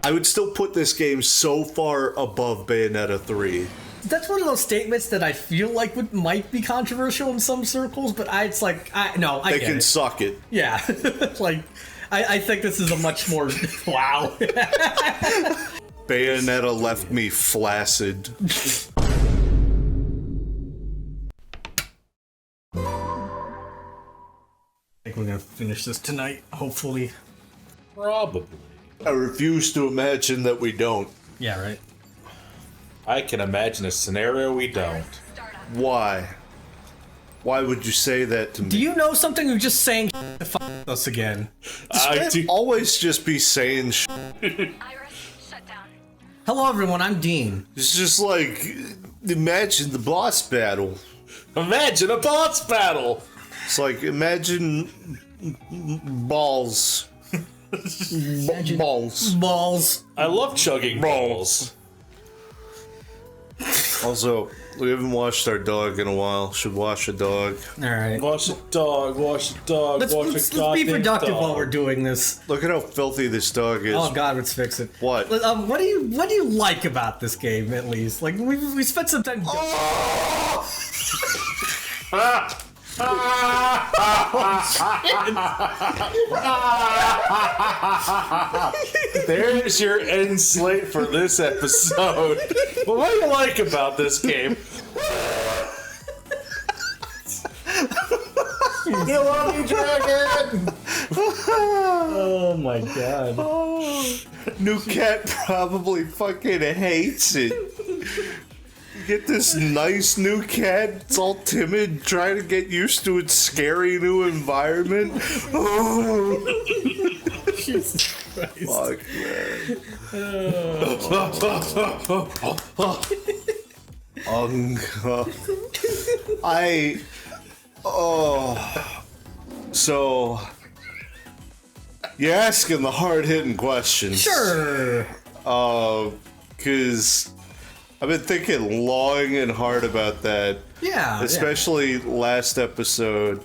I would still put this game so far above Bayonetta 3. That's one of those statements that I feel like might be controversial in some circles, but I They get can it. suck it. Yeah, like, I think this is a much more, wow. Bayonetta left me flaccid. I think we're gonna finish this tonight, hopefully. Probably. I refuse to imagine that we don't. Yeah, right. I can imagine a scenario we don't. Why? Why would you say that to me? Do you know something or just saying to f us again? I do. Always just be saying sh**. Hello everyone, I'm Dean. It's just like, imagine the boss battle. Imagine a boss battle! It's like, imagine balls. Imagine Balls. balls. I love chugging balls. Also, we haven't washed our dog in a while. Should wash a dog. Alright. Wash the dog, wash the dog, Let's be goddamn productive dog. while we're doing this. Look at how filthy this dog is. Oh god, let's fix it. What? What do you like about this game, at least? Like, we spent some time... There's your end slate for this episode. But what do you like about this game? You love me, dragon! Oh my god. New cat probably fucking hates it. Get this nice new cat. It's all timid, trying to get used to its scary new environment. Jesus Christ. Fuck, man. So you're asking the hard-hitting questions. Sure. Because I've been thinking long and hard about that. Yeah. Especially last episode.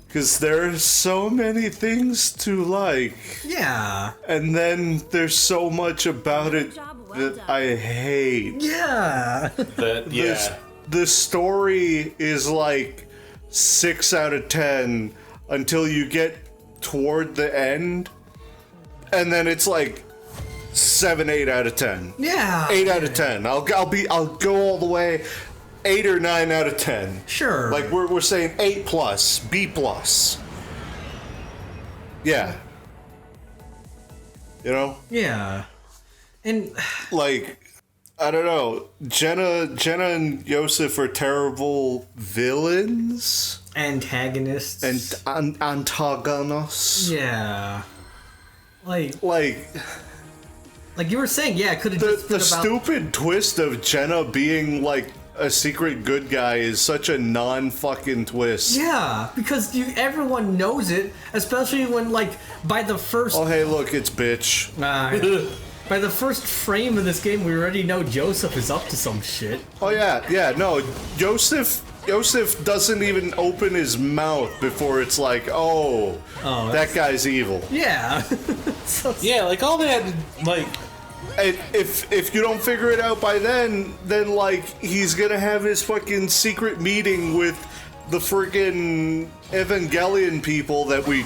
Because there's so many things to like. Yeah. And then there's so much about it that I hate. Yeah. The story is like 6 out of 10 until you get toward the end. And then it's like 7, 8 out of 10. Yeah. 8 out of 10. I'll go all the way 8 or 9 out of 10. Sure. Like we're saying 8 plus, B plus. Yeah. You know? Yeah. And Like, I don't know. Jenna and Yosef are terrible villains antagonists. and antagonists. Yeah. Like you were saying, yeah, it could have just been The about... stupid twist of Jenna being like a secret good guy is such a non-fucking twist. Yeah, because everyone knows it, especially when, like, by the first... Oh, hey, look, it's bitch. By the first frame of this game, we already know Joseph is up to some shit. Oh, yeah, no, Joseph doesn't even open his mouth before it's like, oh that guy's evil. Yeah. Yeah, like all they had to, like... And if you don't figure it out by then like he's gonna have his fucking secret meeting with the friggin' Evangelion people that we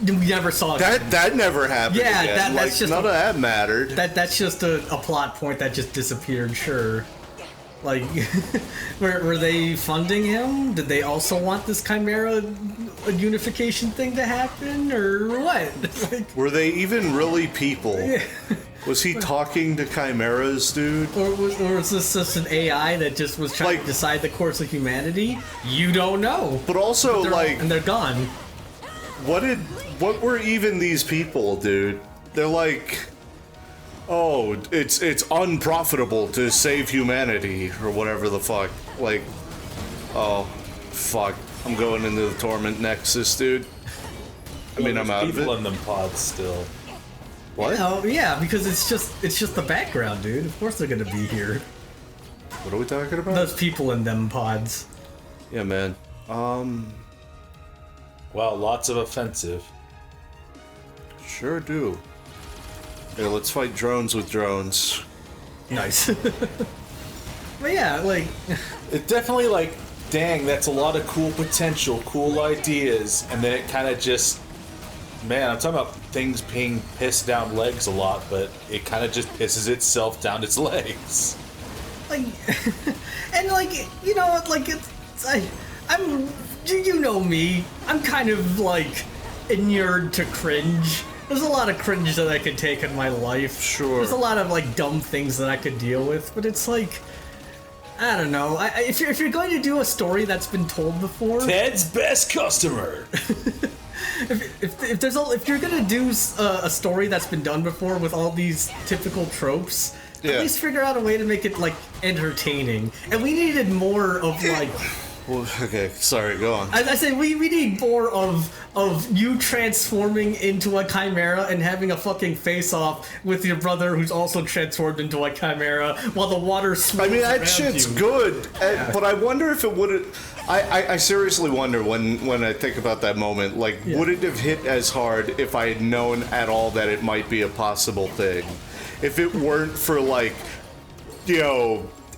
never saw. That never happened. Yeah, again. that's just none of that mattered. That's just a plot point that just disappeared. Sure. Like, were they funding him? Did they also want this Chimera unification thing to happen, or what? Like, Were they even really people? yeah. Was he talking to chimeras, dude? Or was this just an AI that just was trying to decide the course of humanity? You don't know. But also, And they're gone. What were even these people, dude? They're like, oh, it's unprofitable to save humanity, or whatever the fuck. Like, oh, fuck. I'm going into the Torment Nexus, dude. I mean, I'm out of it. People in them pods still. What? Oh yeah, because it's just the background, dude. Of course they're gonna be here. What are we talking about? Those people in them pods. Yeah, man. Wow, lots of offensive. Sure do. Yeah, let's fight drones with drones. Nice. But yeah, like, It definitely, like, dang, that's a lot of cool potential, cool ideas, and then it kind of just, man, I'm talking about things being pissed down legs a lot, but it kind of just pisses itself down its legs. like, and like, you know, like I'm, you know me, I'm kind of like inured to cringe. There's a lot of cringe that I could take in my life. Sure. There's a lot of like dumb things that I could deal with, but it's like, I don't know. If you're going to do a story that's been told before, Ted's best customer. if you're gonna do a story that's been done before with all these typical tropes, Yeah. at least figure out a way to make it like entertaining. And we needed more of like. Well, okay, sorry, go on. I said we need more of you transforming into a chimera and having a fucking face-off with your brother who's also transformed into a chimera while the water swirls I mean, that around shit's you. good, but I wonder if it would. I seriously wonder when I think about that moment, like, Yeah. would it have hit as hard if I had known at all that it might be a possible thing? If it weren't for, like,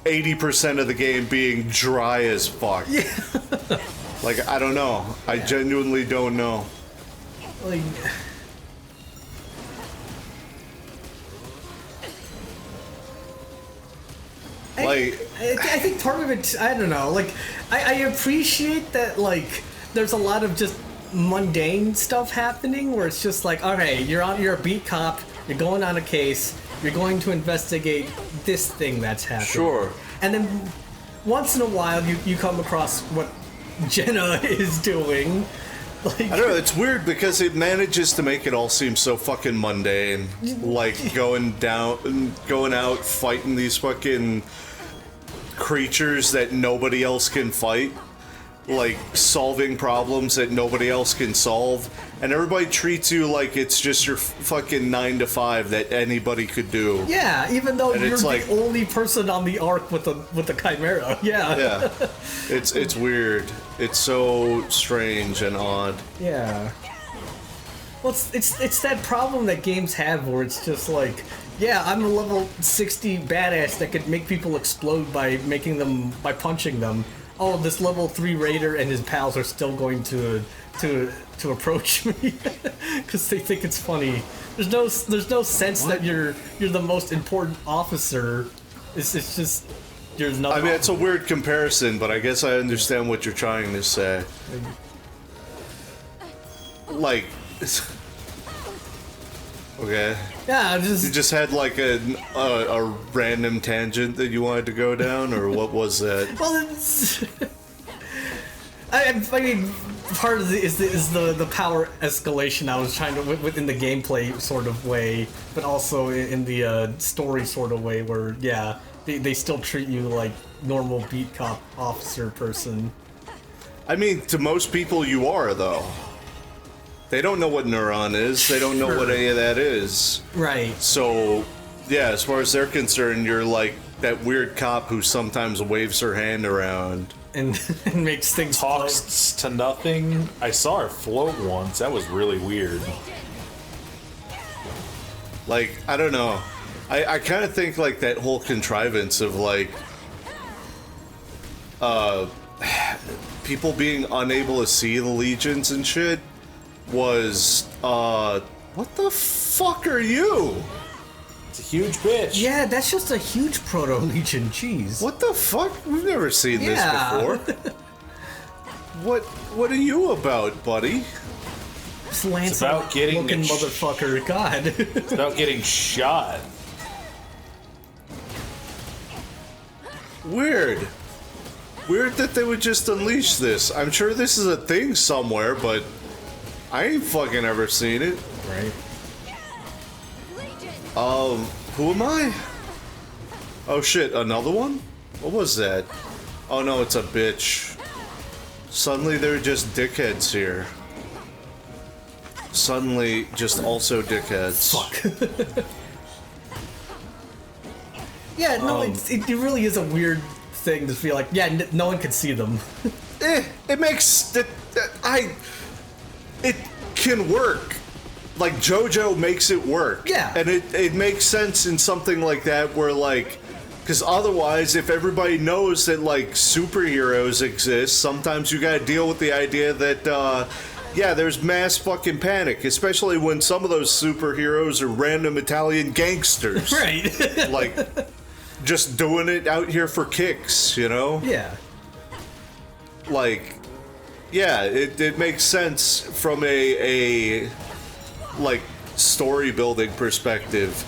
80% of the game being dry as fuck. Yeah. Like, I don't know. I genuinely don't know. Like, I think part of it, I don't know, like, I appreciate that, like, there's a lot of just mundane stuff happening where it's just like, okay, you're a beat cop, you're going on a case, you're going to investigate this thing that's happening. Sure. And then once in a while you come across what Jenna is doing. Like, I don't know, it's weird because it manages to make it all seem so fucking mundane. Like going out, fighting these fucking creatures that nobody else can fight. Like solving problems that nobody else can solve. And everybody treats you like it's just your fucking 9 to 5 that anybody could do. yeah, even though And you're it's the like- only person on the arc with the chimera. Yeah. Yeah. It's weird. It's so strange and odd. Yeah. Well, it's that problem that games have where it's just like, yeah, I'm a level 60 badass that could make people explode by punching them. Oh, this level 3 raider and his pals are still going to approach me because they think it's funny. There's no sense that you're the most important officer. It's just you're not. I mean, it's a weird comparison, but I guess I understand what you're trying to say. Like, okay. Yeah, You just had like a random tangent that you wanted to go down, or what was that? well, it's, I mean, part of is the power escalation I was trying to within the gameplay sort of way, but also in the story sort of way where they still treat you like normal beat cop officer person. I mean, to most people, you are though. They don't know what Neuron is. They don't know what any of that is. Right. So, yeah, as far as they're concerned, you're like that weird cop who sometimes waves her hand around. And makes things Talks to nothing. I saw her float once. That was really weird. Like, I don't know. I kind of think like that whole contrivance of like people being unable to see the legions and shit was what the fuck are you? It's a huge bitch. Yeah, that's just a huge proto legion. Jeez. What the fuck? We've never seen Yeah. this before. What are you about, buddy? This Lance about getting looking the motherfucker. God. It's about getting shot. Weird. Weird that they would just unleash this. I'm sure this is a thing somewhere, but I ain't fucking ever seen it. Right. Who am I? Oh shit, another one? What was that? Oh no, it's a bitch. Suddenly they're just dickheads here. Suddenly, just also dickheads. Fuck. Yeah, no, it really is a weird thing to feel like, yeah, no one can see them. It makes it can work. like JoJo makes it work. Yeah. And it makes sense in something like that where like, because otherwise, if everybody knows that like superheroes exist, sometimes you gotta deal with the idea that yeah, there's mass fucking panic, especially when some of those superheroes are random Italian gangsters. Right. Like, just doing it out here for kicks, you know? Yeah. Like, yeah, it makes sense from a like story building perspective,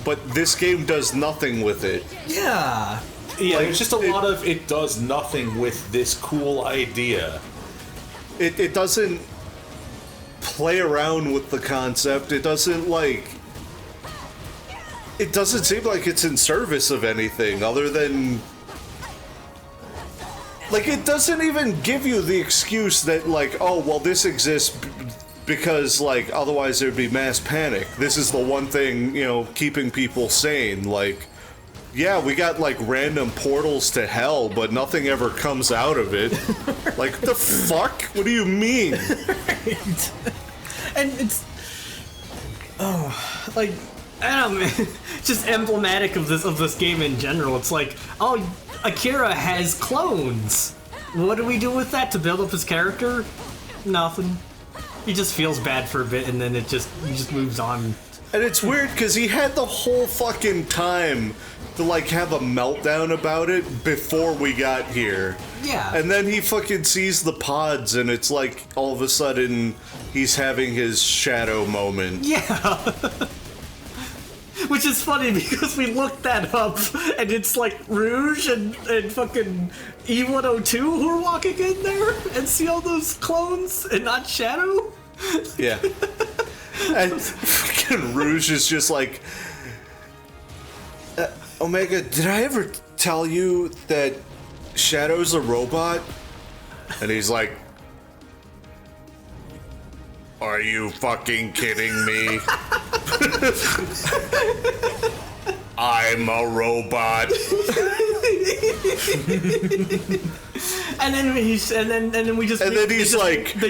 but this game does nothing with it. Yeah. Yeah, Like, there's just a lot of it does nothing with this cool idea. It doesn't play around with the concept. It doesn't like. It doesn't seem like it's in service of anything other than. Like, it doesn't even give you the excuse that, like, oh, well, this exists because, like, otherwise there'd be mass panic. This is the one thing, you know, keeping people sane. Like, yeah, we got, like, random portals to hell, but nothing ever comes out of it. Like, the fuck? What do you mean? Right. And it's... Oh, like... I don't know, man. Just emblematic of this game in general. It's like, oh, Akira has clones. What do we do with that to build up his character? Nothing. He just feels bad for a bit, and then he just moves on. And it's weird because he had the whole fucking time to like have a meltdown about it before we got here. Yeah. And then he fucking sees the pods, and it's like all of a sudden he's having his shadow moment. Yeah. Which is funny because we looked that up, and it's like Rouge and fucking E102 who are walking in there and see all those clones and not Shadow. Yeah. And fucking Rouge is just like, Omega, did I ever tell you that Shadow's a robot? And he's like, are you fucking kidding me? I'm a robot. And then we just they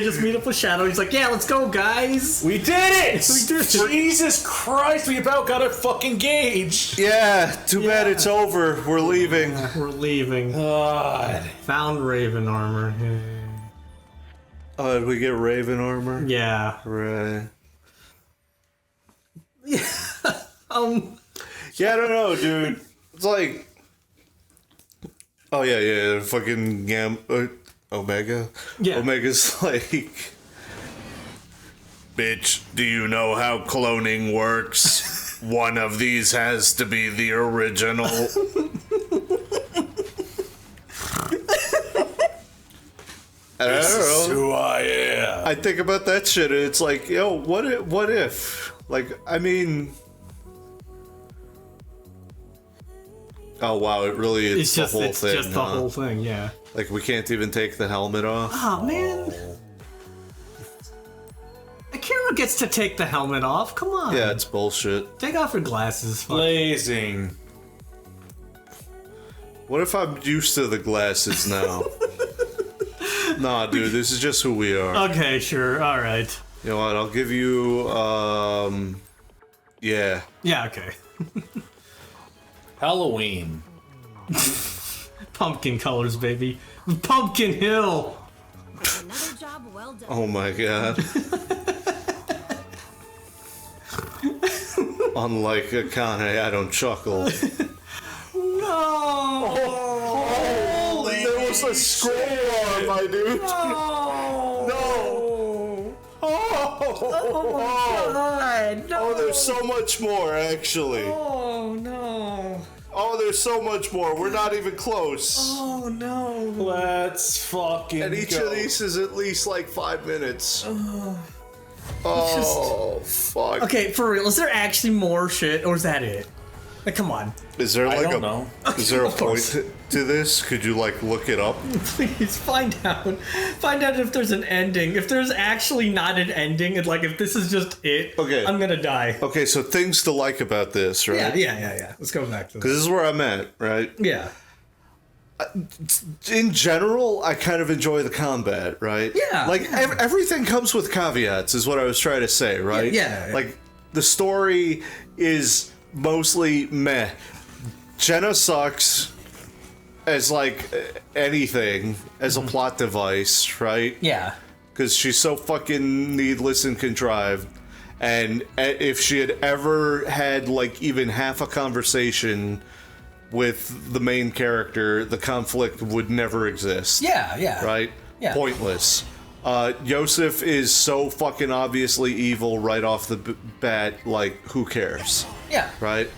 just meet up with Shadow. He's like, "Yeah, let's go, guys. We did it! We did it. Jesus Christ, we about got a fucking gauge. Yeah, too bad Yeah. it's over. We're leaving. We're leaving. God. Found Raven armor. Oh, did we get Raven armor? Yeah. Right. Yeah, I don't know, dude. It's like, oh yeah, fucking Omega. Yeah. Omega's like, bitch, do you know how cloning works? One of these has to be the original. I don't know. Who I am. I think about that shit, and it's like, yo, what if? Like, I mean. Oh wow! It really is it's the just whole it's thing. just the whole thing. Yeah. Like we can't even take the helmet off. Oh man. Akira gets to take the helmet off. Come on. Yeah, it's bullshit. Take off your glasses. Fuck. Blazing. What if I'm used to the glasses now? Nah, dude, this is just who we are. Okay, sure. All right. You know what? I'll give you. Yeah. Yeah. Okay. Halloween. Pumpkin colors, baby. Pumpkin Hill. Another job well done. Oh my god. Unlike Akane, I don't chuckle. No. Holy! There was a scroll on my dude. No. Oh, God. No. oh, there's so much more, actually. Oh no. Oh, there's so much more. We're not even close. Oh no. Let's fucking And each go. of these is at least like 5 minutes. Oh, fuck. Okay, for real, is there actually more shit, or is that it? Like, come on. Is there like don't know. Is there a Of course. point to this? Could you like look it up? Please find out. Find out if there's an ending. If there's actually not an ending, and like if this is just it, Okay. I'm gonna die. Okay, so things to like about this, right? Yeah. Let's go back to Because this. this is where I'm at, right? Yeah. In general, I kind of enjoy the combat, right? Yeah, like yeah. everything comes with caveats, is what I was trying to say, right? Yeah. Like the story is mostly meh. Jenna sucks as like anything as a plot device, right? Yeah. Because she's so fucking needless and contrived. And if she had ever had like even half a conversation with the main character, the conflict would never exist. Yeah, yeah. Right? Yeah. Pointless. Yosef is so fucking obviously evil right off the bat, like, who cares? Yeah. Right?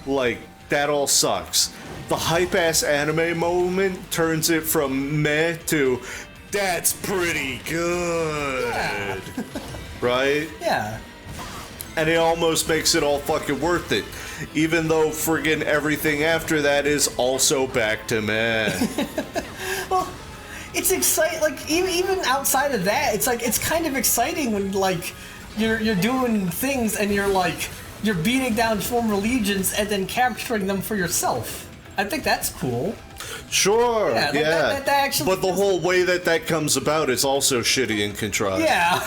Like, that all sucks. The hype-ass anime moment turns it from meh to, that's pretty good. Yeah. Right? Yeah. And it almost makes it all fucking worth it. Even though friggin' everything after that is also back to meh. Well, it's exciting. Like even outside of that, it's like it's kind of exciting when like you're doing things and you're beating down former legions and then capturing them for yourself. I think that's cool. Sure, Yeah, yeah. that actually but the whole way that comes about is also shitty and contrived. Yeah.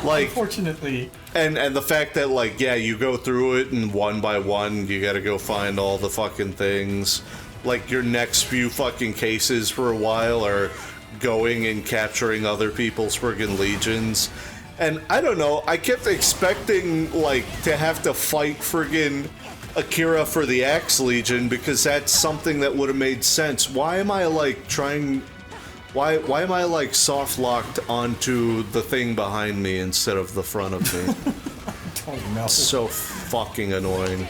Like, Unfortunately. and the fact that, like, yeah, you go through it and one by one, you gotta go find all the fucking things. Like, your next few fucking cases for a while are going and capturing other people's friggin' legions. And I don't know, I kept expecting, like, to have to fight friggin' Akira for the Axe Legion because that's something that would have made sense. Why am I like trying? Why am I like soft locked onto the thing behind me instead of the front of me? Don't know. So fucking annoying.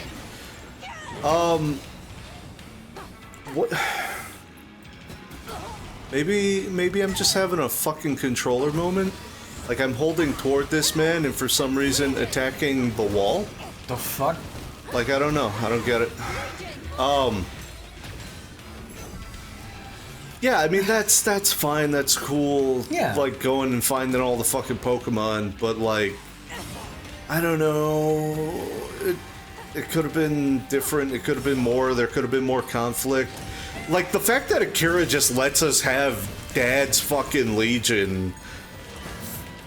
What? Maybe I'm just having a fucking controller moment. Like I'm holding toward this man and for some reason attacking the wall. The fuck? Like, I don't know. I don't get it. Yeah, I mean, that's fine. That's cool. Yeah. Like, going and finding all the fucking Pokemon. But, like, I don't know. It could have been different. It could have been more. There could have been more conflict. Like, the fact that Akira just lets us have Dad's fucking Legion,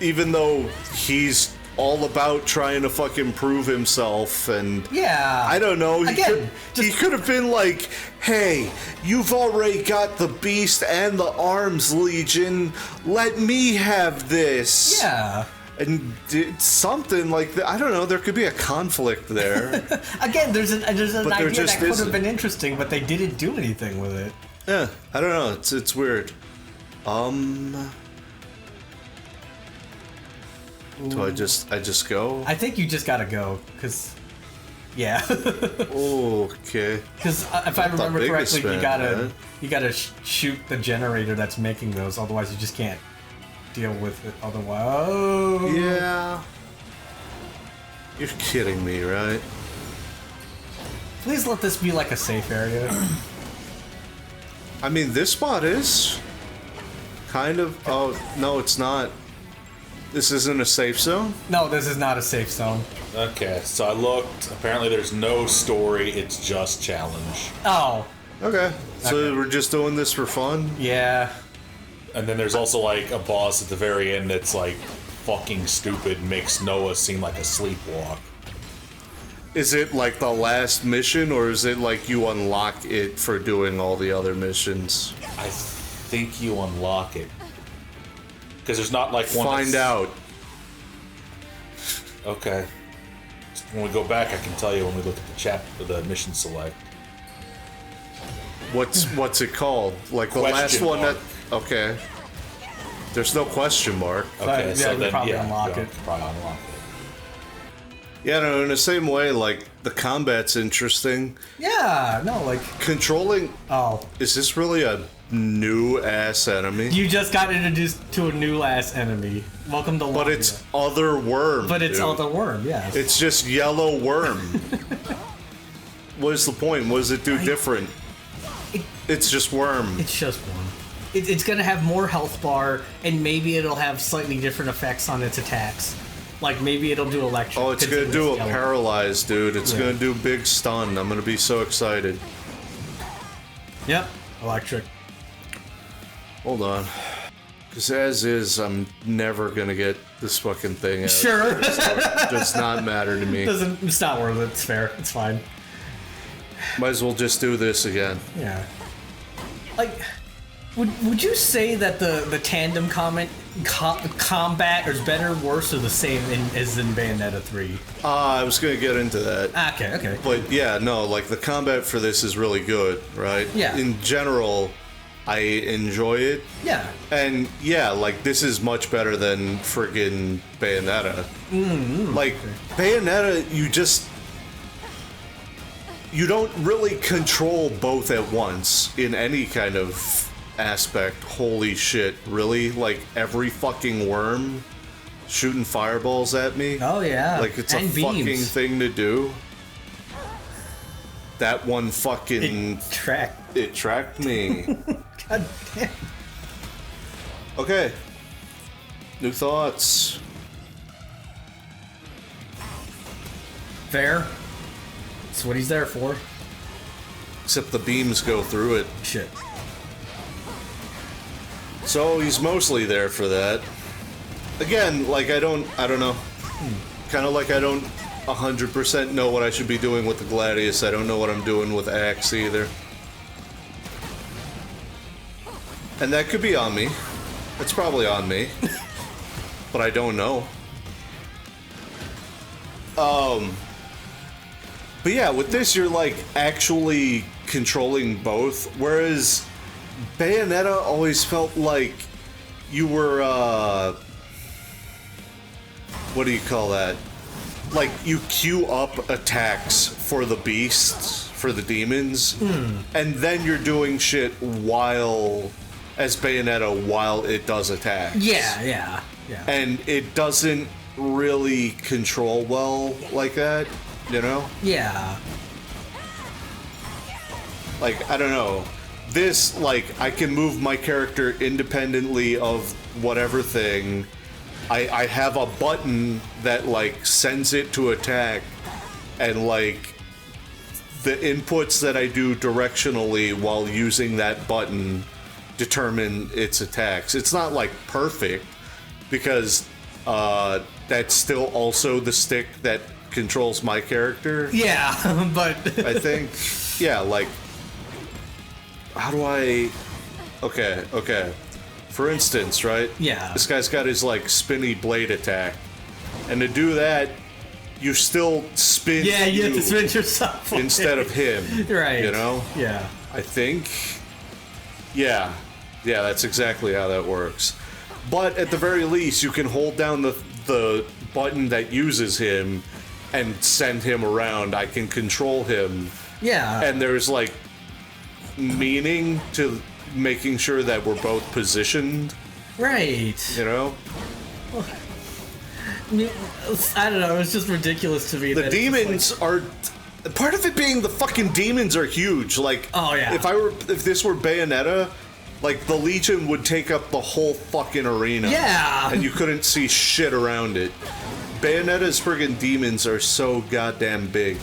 even though he's all about trying to fucking prove himself, and Yeah. I don't know. Again, He could have been like, "Hey, you've already got the Beast and the Arms Legion. Let me have this." Yeah. And did something like that. I don't know. There could be a conflict there. Again, there's an But there idea just that could isn't. have been interesting, but they didn't do anything with it. Yeah, I don't know. It's weird. Do I just go? I think you just gotta go, cause, yeah. Okay. Because if I Not the remember biggest correctly, fan, you gotta shoot the generator that's making those. Otherwise, you just can't deal with it. Otherwise, oh. Yeah. You're kidding me, right? Please let this be like a safe area. I mean, this spot is kind of. Oh no, it's not. This isn't a safe zone. No, this is not a safe zone. Okay, so I looked. Apparently, there's no story. It's just challenge. Oh, Okay, so Okay. we're just doing this for fun. yeah. And then there's also like a boss at the very end that's like fucking stupid, makes Noah seem like a sleepwalk. Is it like the last mission, or is it like you unlock it for doing all the other missions? I think you unlock it because there's not like one. Find that's- out. Okay. When we go back, I can tell you when we look at the mission select. What's it called? Like the last Question one mark. that. Okay. There's no question mark. Okay, yeah, so you then probably yeah, unlock you'll it. Probably unlock it. Yeah, no. In the same way, like the combat's interesting. Yeah, no, like, Controlling. oh. Is this really a new ass enemy? You just got introduced to a new ass enemy. Welcome to But Latvia. it's other worm. But it's dude. other worm, yes. It's just yellow worm. What is the point? What does it do different? It's just worm. It's just one. It's gonna have more health bar, and maybe it'll have slightly different effects on its attacks. Like maybe it'll do electric. Oh, it's gonna continuous do a yellow. paralyze, dude. It's Yeah. gonna do big stun. I'm gonna be so excited. Yep. Electric. Hold on. Because as is, I'm never gonna get this fucking thing out. Sure. It does not matter to me. It's not worth it. It's fair. It's fine. Might as well just do this again. Yeah. Like, would you say that the tandem combat is better, worse, or the same as in Bayonetta 3? I was gonna get into that. Okay. But yeah, no, like the combat for this is really good, right? Yeah. In general, I enjoy it. Yeah. And yeah, like this is much better than friggin' Bayonetta. Like Bayonetta, you don't really control both at once in any kind of aspect. Holy shit, really? Like every fucking worm shooting fireballs at me? Oh yeah. Like it's and a fucking beams. thing to do. That one fucking... It tracked me. God damn. Okay. New thoughts. Fair. That's what he's there for. Except the beams go through it. Shit. So he's mostly there for that. Again, like I don't know. Kind of like I don't 100% know what I should be doing with the Gladius. I don't know what I'm doing with Axe either. And that could be on me. It's probably on me. But I don't know. But yeah, with this you're like actually controlling both, whereas Bayonetta always felt like you were what do you call that? Like you queue up attacks for the beasts, for the demons, and then you're doing shit while as Bayonetta while it does attacks. Yeah. And it doesn't really control well like that, you know? Yeah. Like, I don't know. This, like, I can move my character independently of whatever thing. I have a button that, like, sends it to attack, and, like, the inputs that I do directionally while using that button determine its attacks. It's not, like, perfect, because that's still also the stick that controls my character. Yeah, but... I think, yeah, like, how do I... Okay. For instance, right? Yeah. This guy's got his, like, spinny blade attack. And to do that, you still spin Yeah, you have to spin yourself. instead of him. Right. You know? Yeah. I think. Yeah, that's exactly how that works. But at the very least, you can hold down the button that uses him and send him around. I can control him. Yeah. And there's like meaning to making sure that we're both positioned, Right. you know? I don't know, it's just ridiculous to me The that it's demons just are part of it being the fucking demons are huge. Like, Oh, yeah. if this were Bayonetta, like the Legion would take up the whole fucking arena. Yeah. And you couldn't see shit around it. Bayonetta's friggin' demons are so goddamn big.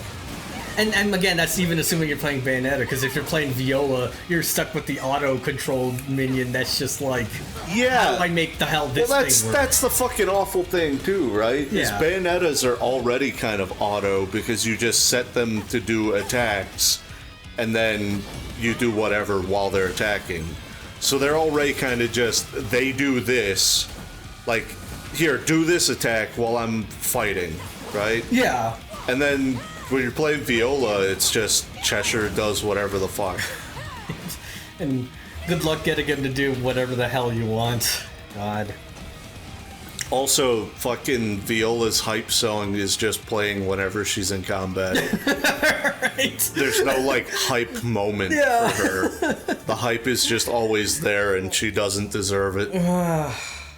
And again, that's even assuming you're playing Bayonetta, because if you're playing Viola, you're stuck with the auto-controlled minion that's just like, Yeah. how do I make the hell this Well, thing work? that's the fucking awful thing too, right? Is Yeah. Bayonettas are already kind of auto because you just set them to do attacks, and then you do whatever while they're attacking. So they're already kind of just, they do this, like, here, do this attack while I'm fighting, right? Yeah. And then when you're playing Viola, it's just Cheshire does whatever the fuck. And good luck getting him to do whatever the hell you want. God. Also, fucking Viola's hype song is just playing whenever she's in combat. Right. There's no, like, hype moment Yeah. for her. The hype is just always there, and she doesn't deserve it.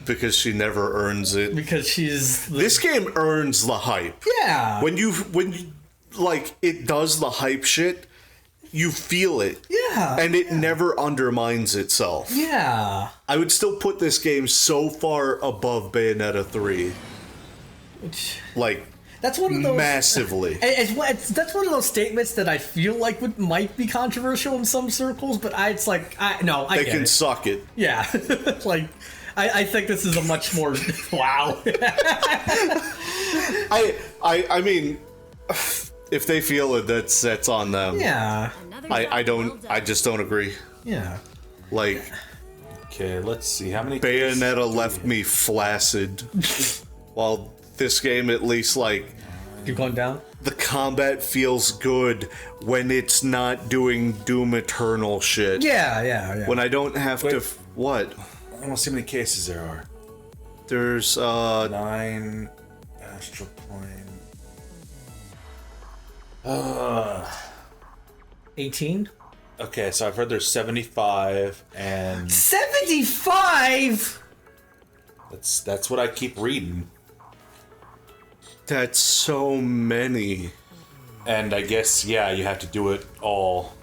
Because she never earns it. Because she's... This game earns the hype. Yeah. When you, like, it does the hype shit, you feel it. Yeah. And it never undermines itself. Yeah. I would still put this game so far above Bayonetta 3. Which... Like, That's one of those massively. That's one of those statements that I feel like might be controversial in some circles, but I They get can it. suck it. Yeah, like I think this is a much more wow. I mean, if they feel it, that's on them. Yeah, I just don't agree. yeah. Like, Okay, let's see how many. Bayonetta left me flaccid, while this game at least like Keep going down. the combat feels good when it's not doing Doom Eternal shit. Yeah. When I don't have to. What? I want to see how many cases there are. There's 9 astral plane. 18. Okay, so I've heard there's 75, and 75. that's what I keep reading. That's so many. And I guess you have to do it all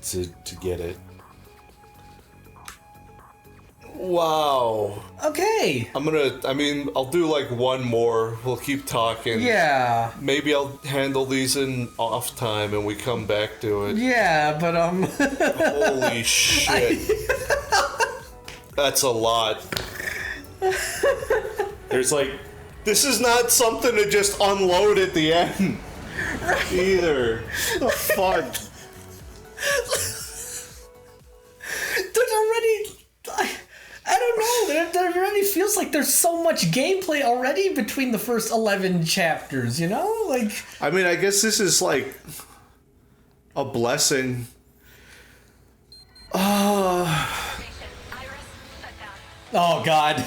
to get it. Wow. Okay. I'll do like one more. We'll keep talking. Yeah. Maybe I'll handle these in off time and we come back to it. Yeah, but Holy shit. That's a lot. There's like, This is not something to just unload at the end. Either. The fuck? there's already I don't know. There already feels like there's so much gameplay already between the first 11 chapters, you know? Like, I mean, I guess this is like a blessing. oh god.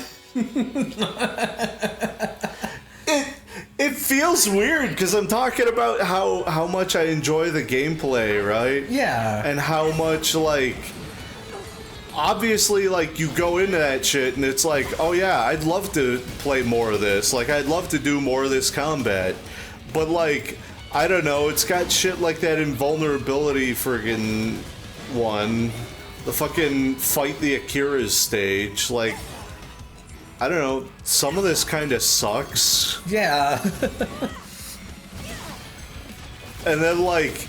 It feels weird because I'm talking about how much I enjoy the gameplay, right? Yeah. And how much, like, obviously, like, you go into that shit and it's like, oh yeah, I'd love to play more of this. Like, I'd love to do more of this combat. But, like, I don't know, it's got shit like that invulnerability friggin' one. The fucking fight the Akira's stage. Like, I don't know, some of this kind of sucks. Yeah. And then, like,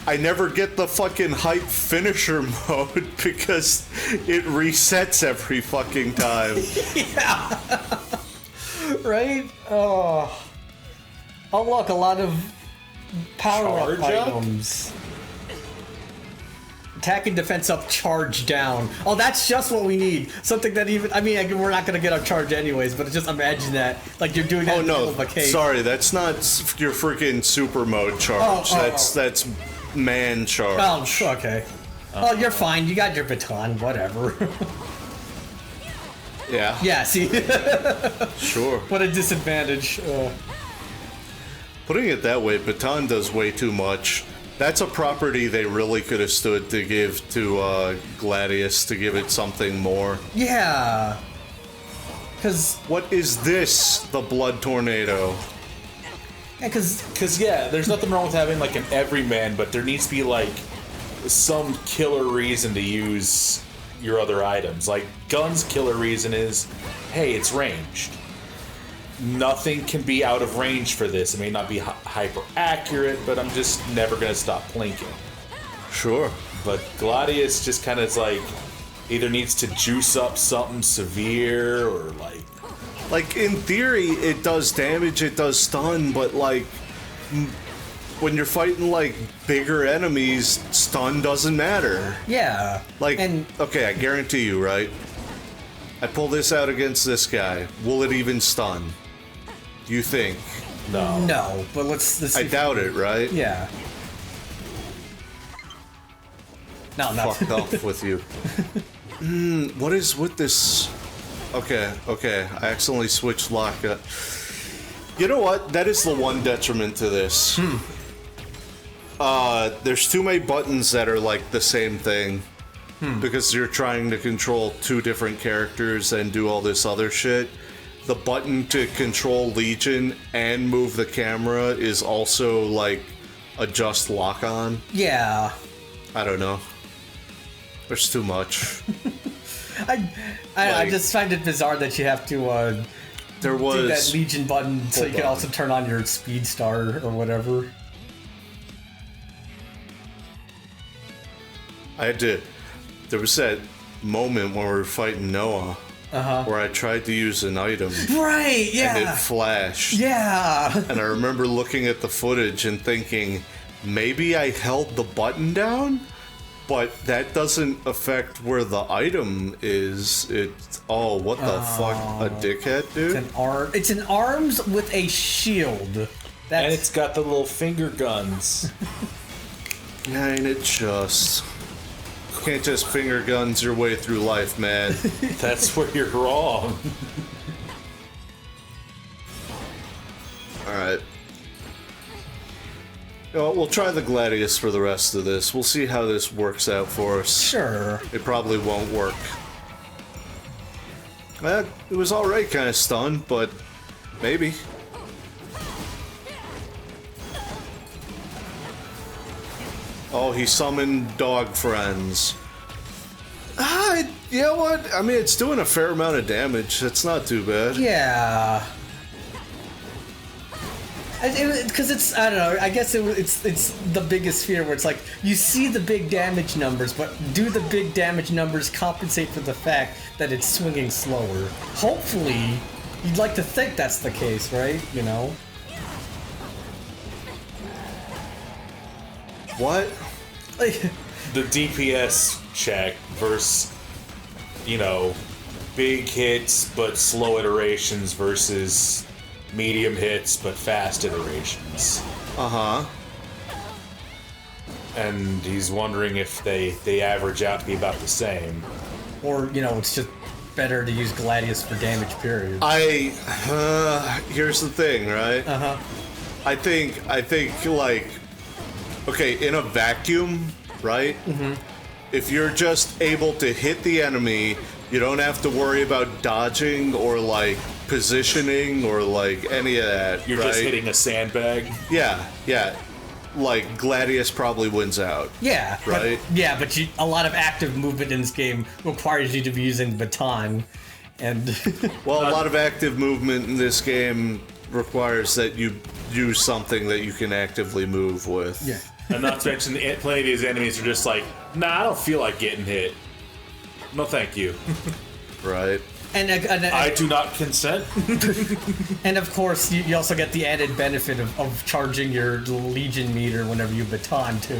I never get the fucking hype finisher mode because it resets every fucking time. Right? Oh. Unlock a lot of power-up Charge up? items. Attack and defense up, charge down. Oh, that's just what we need. Something that even, I mean, we're not going to get our charge anyways, but just imagine that. Like, you're doing that Oh in the middle no, of a cave. sorry, that's not your freaking super mode charge. That's man charge. Oh, okay. Oh, you're fine. You got your baton. Whatever. Yeah, Yeah, see? sure. What a disadvantage. Putting it that way, Baton does way too much. That's a property they really could have stood to give to Gladius to give it something more. Yeah. Because, What is this? The blood tornado. yeah, because, there's nothing wrong with having like an everyman, but there needs to be like some killer reason to use your other items. Like Gun's killer reason is, hey, it's ranged. Nothing can be out of range for this. It may not be hyper accurate, but I'm just never gonna stop plinking. Sure. But Gladius just kind of is like, either needs to juice up something severe or Like, in theory, it does damage, it does stun, but, like, when you're fighting, like, bigger enemies, stun doesn't matter. yeah. Like, and okay, I guarantee you, right? I pull this out against this guy. Will it even stun? You think? no, but let's see. I doubt it, right? Yeah. No, Fucked off with you. What is with this? Okay, I accidentally switched lock. You know what? That is the one detriment to this. There's too many buttons that are like the same thing. Because you're trying to control two different characters and do all this other shit. The button to control Legion and move the camera is also like adjust lock on. Yeah. I don't know. There's too much. I Like- just find it bizarre that you have to There do that was. Legion button so you Hold can on. also turn on your Speed Star or whatever. I had to. There was that moment when we were fighting Noah where I tried to use an item Right, and it flashed. Yeah. And I remember looking at the footage and thinking, maybe I held the button down, but that doesn't affect where the item is. It's what the fuck, a dickhead, dude. It's an arms with a shield. That's And it's got the little finger guns. Yeah, ain't it just? Can't just finger guns your way through life, man. That's where you're wrong. All right. We'll try the Gladius for the rest of this. We'll see how this works out for us. sure. It probably won't work. It was alright, kind of stunned, but maybe. Oh, he summoned dog friends. You know what? I mean, it's doing a fair amount of damage. It's not too bad. Yeah. Because it's, I don't know, I guess it's the biggest fear where it's like, you see the big damage numbers, but do the big damage numbers compensate for the fact that it's swinging slower? Hopefully, you'd like to think that's the case, right? You know? What? Like, The DPS check versus, big hits but slow iterations versus medium hits but fast iterations. Uh-huh. And he's wondering if they average out to be about the same. or, it's just better to use Gladius for damage, period. Here's the thing, right? Uh-huh. I think, like, okay, in a vacuum, right? Mm-hmm. If you're just able to hit the enemy, you don't have to worry about dodging or, like, positioning or, like, any of that, You're right? just hitting a sandbag. Yeah. Like, Gladius probably wins out. Yeah. Right? But a lot of active movement in this game requires you to be using baton. And Well, a lot of active movement in this game requires that you use something that you can actively move with. yeah. And not to mention, plenty of these enemies are just like, nah, I don't feel like getting hit. No, thank you. Right? And I do not consent. and of course, you also get the added benefit of charging your Legion meter whenever you baton too.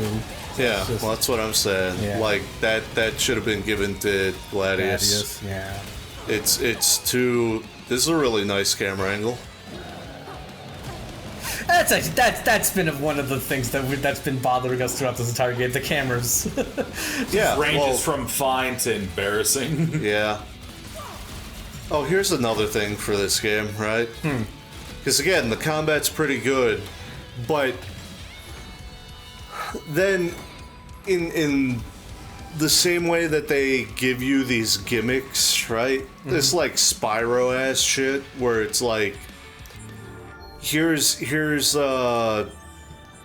Yeah, just- well, that's what I'm saying. Yeah. Like, that should have been given to Gladius. Yeah. It's too... This is a really nice camera angle. That's been one of the things that's been bothering us throughout this entire game. The cameras. Yeah, Ranges well, from fine to embarrassing. yeah. Oh, here's another thing for this game, right? Because again, the combat's pretty good, but then in the same way that they give you these gimmicks, right? This like Spyro ass shit where it's like, here's an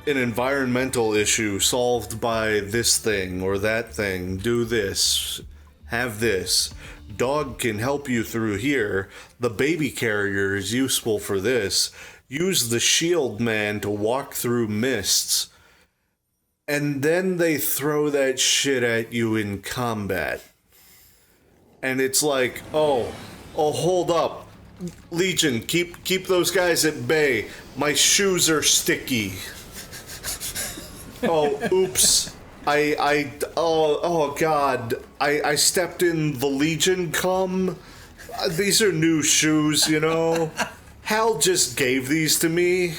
environmental issue solved by this thing or that thing. Do this. Have this. Dog can help you through here. The baby carrier is useful for this. Use the shield man to walk through mists. And then they throw that shit at you in combat. And it's like, oh, hold up. Legion, keep those guys at bay. My shoes are sticky. Oh, oops. Oh God. I stepped in the Legion cum. These are new shoes, Hal just gave these to me.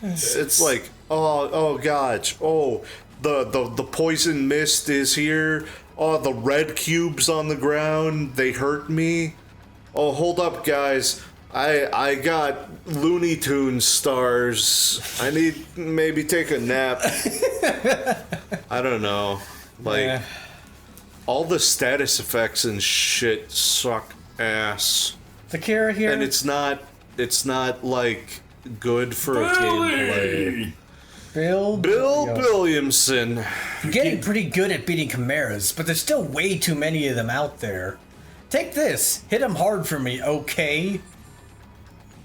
It's like, oh gosh. Oh, the poison mist is here. Oh, the red cubes on the ground, they hurt me. Oh, hold up, guys. I got Looney Tunes stars. I need maybe take a nap. I don't know. Like, Yeah. all the status effects and shit suck ass. The Kara here. And it's not like good for a gameplay. Bill Williamson. You're getting pretty good at beating chimeras, but there's still way too many of them out there. Take this. Hit him hard for me, okay?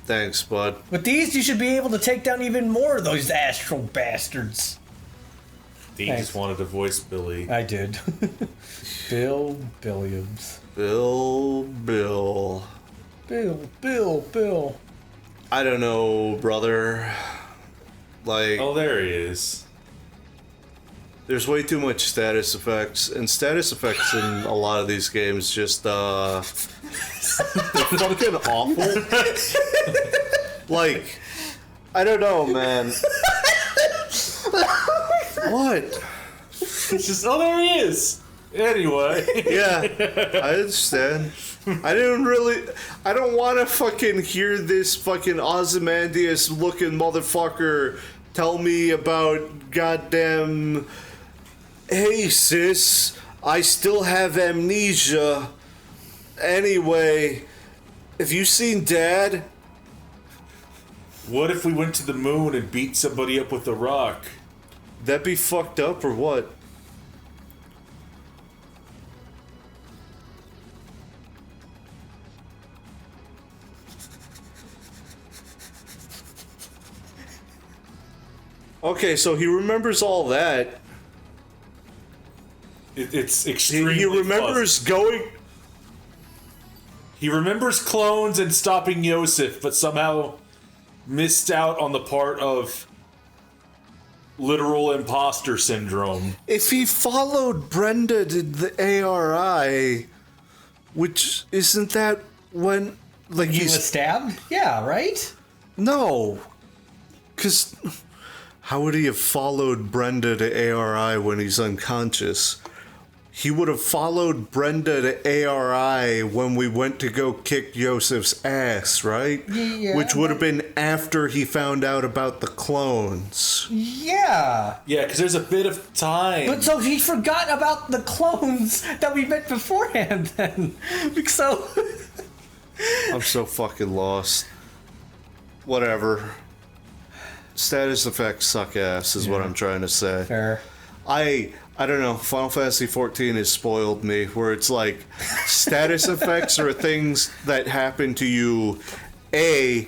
Thanks, bud. With these, you should be able to take down even more of those astral bastards. He Thanks. just wanted to voice Billy. I did. Bill Williams. Bill. Bill. I don't know, brother. Like, Oh, there he is. there's way too much status effects, and status effects in a lot of these games just, they're fucking awful. Like, I don't know, man. What? It's just, oh, there he is. Anyway. Yeah, I understand. I don't want to fucking hear this fucking Ozymandias looking motherfucker tell me about goddamn, hey sis, I still have amnesia. Anyway, have you seen Dad? What if we went to the moon and beat somebody up with a rock? That be fucked up or what? Okay, so he remembers all that. It's He, extremely he remembers going. He remembers clones and stopping Yosef, but somehow missed out on the part of literal imposter syndrome. If he followed Brenda to the ARI, which isn't that when, like, He was stabbed? Yeah, right? no, because how would he have followed Brenda to ARI when he's unconscious? He would have followed Brenda to ARI when we went to go kick Joseph's ass, right? Yeah, Which would have been after he found out about the clones. Yeah. Yeah, because there's a bit of time. But so he forgot about the clones that we met beforehand then. So... I'm so fucking lost. Whatever. Status effects suck ass is what I'm trying to say. Fair. I don't know, Final Fantasy XIV has spoiled me, where it's like, status effects are things that happen to you, A,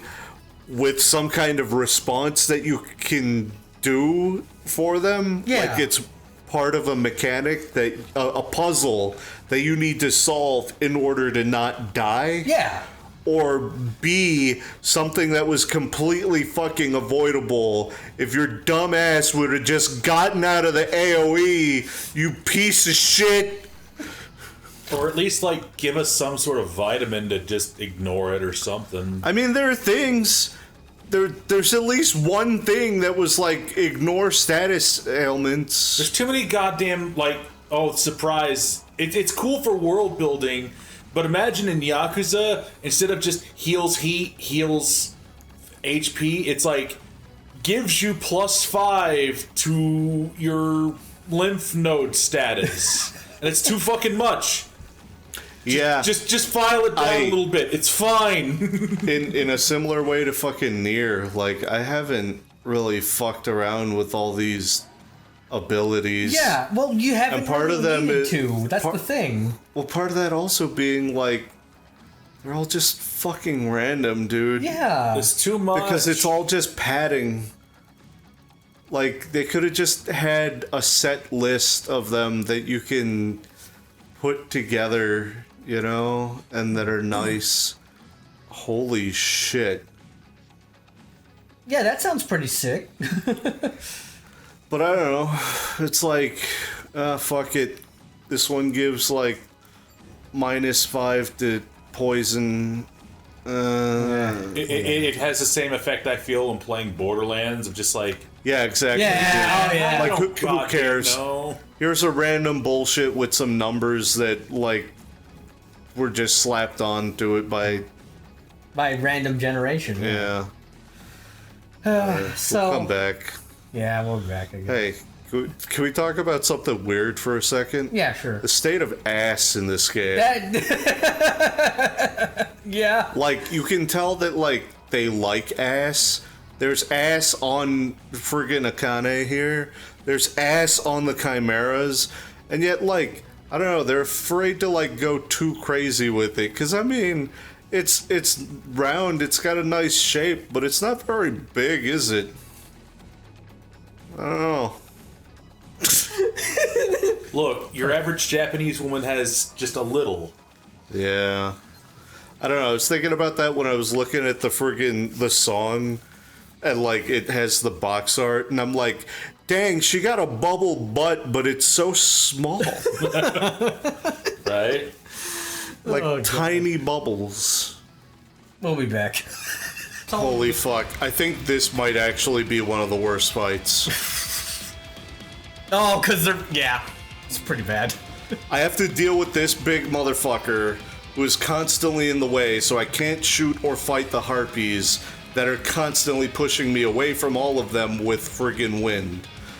with some kind of response that you can do for them. Yeah. Like it's part of a mechanic, that a puzzle that you need to solve in order to not die. Yeah. Or B, something that was completely fucking avoidable if your dumb ass would have just gotten out of the AoE, you piece of shit. Or at least, like, give us some sort of vitamin to just ignore it or something. I mean, there are things. There's at least one thing that was like, ignore status ailments. There's too many goddamn, like, oh, surprise. It's cool for world building, but imagine in Yakuza, instead of just heals heat, heals HP, it's like, gives you +5 to your lymph node status. And it's too fucking much. Yeah. Just file it down a little bit. It's fine. in a similar way to fucking Nier, like, I haven't really fucked around with all these abilities. Yeah, well, you haven't And part really of them needed is- to. That's the thing. Well, part of that also being like, they're all just fucking random, dude. Yeah. It's too much. Because it's all just padding. Like, they could have just had a set list of them that you can put together, you know, and that are nice. Holy shit. Yeah, that sounds pretty sick. But I don't know. It's like, fuck it. This one gives like -5 to poison. It has the same effect I feel when playing Borderlands, of just like, Yeah, exactly. Yeah, oh, yeah. Like, I who don't goddamn cares? know. Here's a random bullshit with some numbers that, like, were just slapped onto it by, By random generation. yeah. So, We'll come back. yeah, we'll be back again. Hey, can we talk about something weird for a second? Yeah, sure. The state of ass in this game. Yeah. Like, you can tell that, like, they like ass. There's ass on friggin' Akane here. There's ass on the Chimeras. And yet, like, I don't know, they're afraid to like go too crazy with it, because I mean, it's round, it's got a nice shape, but it's not very big, is it? I don't know. Look, your average Japanese woman has just a little. Yeah. I don't know, I was thinking about that when I was looking at the song, and like it has the box art, and I'm like, dang, she got a bubble butt, but it's so small. Right? Like Oh, tiny bubbles. We'll be back. Holy fuck. I think this might actually be one of the worst fights. Oh, because they're... Yeah. It's pretty bad. I have to deal with this big motherfucker who is constantly in the way, so I can't shoot or fight the harpies that are constantly pushing me away from all of them with friggin' wind.